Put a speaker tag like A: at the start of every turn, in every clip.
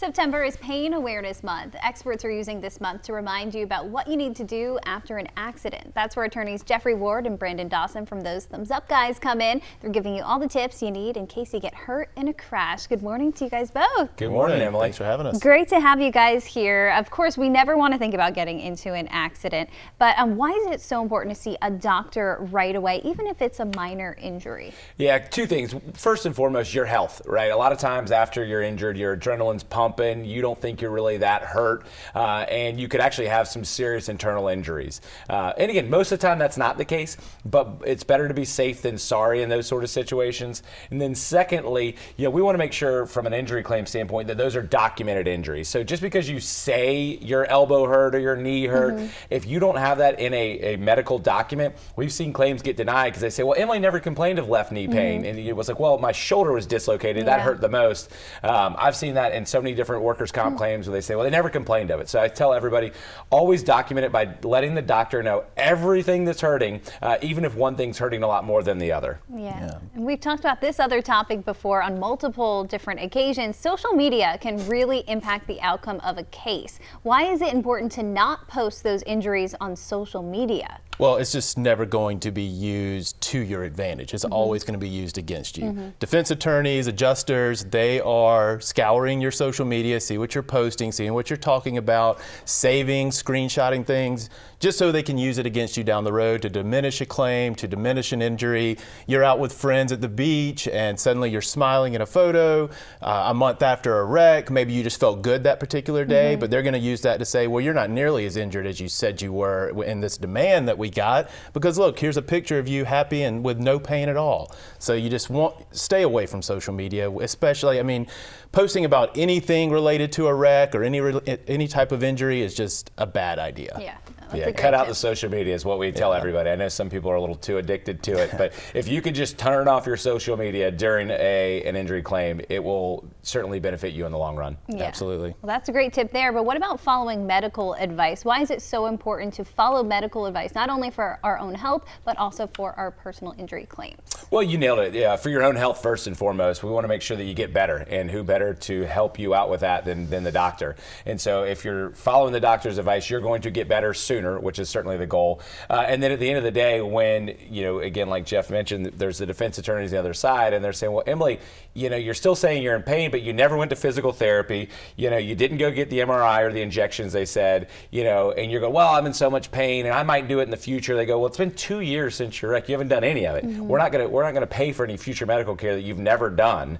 A: September is Pain Awareness Month. Experts are using this month to remind you about what you need to do after an accident. That's where attorneys Jeffrey Ward and Brandon Dawson from those Thumbs Up guys come in. They're giving you all the tips you need in case you get hurt in a crash. Good morning to you guys both.
B: Good morning, Emily. Thanks for having us.
A: Great to have you guys here. Of course, we never want to think about getting into an accident, but why is it so important to see a doctor right away, even if it's a minor injury?
B: Yeah, two things. First and foremost, your health, right? A lot of times after you're injured, your adrenaline's pumping. You don't think you're really that hurt, and you could actually have some serious internal injuries. And again, most of the time that's not the case, but it's better to be safe than sorry in those sort of situations. And then secondly, we want to make sure from an injury claim standpoint that those are documented injuries. So just because you say your elbow hurt or your knee hurt, if you don't have that in a medical document, we've seen claims get denied because they say, well, Emily never complained of left knee pain. And it was like, well, my shoulder was dislocated. That hurt the most. I've seen that in so many different workers' comp claims where they say, well, they never complained of it. So I tell everybody, always document it by letting the doctor know everything that's hurting, even if one thing's hurting a lot more than the other.
A: Yeah. And we've talked about this other topic before on multiple different occasions. Social media can really impact the outcome of a case. Why is it important to not post those injuries on social media?
C: Well, it's just never going to be used to your advantage. It's always going to be used against you. Defense attorneys, adjusters, they are scouring your social media, see what you're posting, seeing what you're talking about, saving, screenshotting things, just so they can use it against you down the road to diminish a claim, to diminish an injury. You're out with friends at the beach and suddenly you're smiling in a photo a month after a wreck. Maybe you just felt good that particular day, but they're going to use that to say, well, you're not nearly as injured as you said you were in this demand that we got, because look, here's a picture of you happy and with no pain at all. So you just stay away from social media, especially, posting about anything related to a wreck or any type of injury is just a bad idea.
B: Yeah, cut out the social media is what we tell everybody. I know some people are a little too addicted to it, but if you could just turn off your social media during an injury claim, it will certainly benefit you in the long run.
A: Yeah.
C: Absolutely.
A: Well, that's a great tip there, but what about following medical advice? Why is it so important to follow medical advice, not only for our own health, but also for our personal injury claims?
B: Well, you nailed it. Yeah, for your own health first and foremost, we want to make sure that you get better, and who better to help you out with that than the doctor. And so if you're following the doctor's advice, you're going to get better sooner, which is certainly the goal. And then at the end of the day, when, again, like Jeff mentioned, there's the defense attorneys on the other side, and they're saying, well, Emily, you're still saying you're in pain, but you never went to physical therapy. You didn't go get the MRI or the injections, they said, and you're going, well, I'm in so much pain and I might do it in the future. They go, well, it's been 2 years since your wreck. You haven't done any of it. We're not going to pay for any future medical care that you've never done.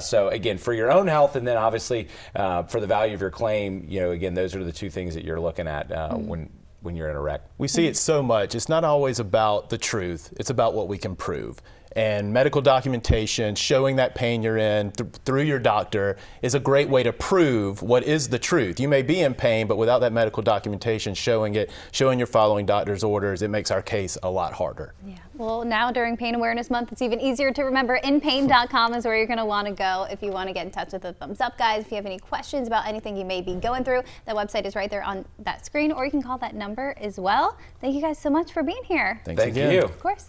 B: So again, for your own health, and then obviously for the value of your claim, again, those are the two things that you're looking at when you're in a wreck.
C: We see it so much. It's not always about the truth. It's about what we can prove. And medical documentation showing that pain you're in through your doctor is a great way to prove what is the truth. You may be in pain, but without that medical documentation showing you're following doctor's orders, it makes our case a lot harder.
A: Yeah. Well, now during Pain Awareness Month, it's even easier to remember. InPain.com is where you're going to want to go if you want to get in touch with the Thumbs Up guys. If you have any questions about anything you may be going through, that website is right there on that screen, or you can call that number as well. Thank you guys so much for being here.
C: Thanks
B: Thank
C: again.
B: you.
A: Of course.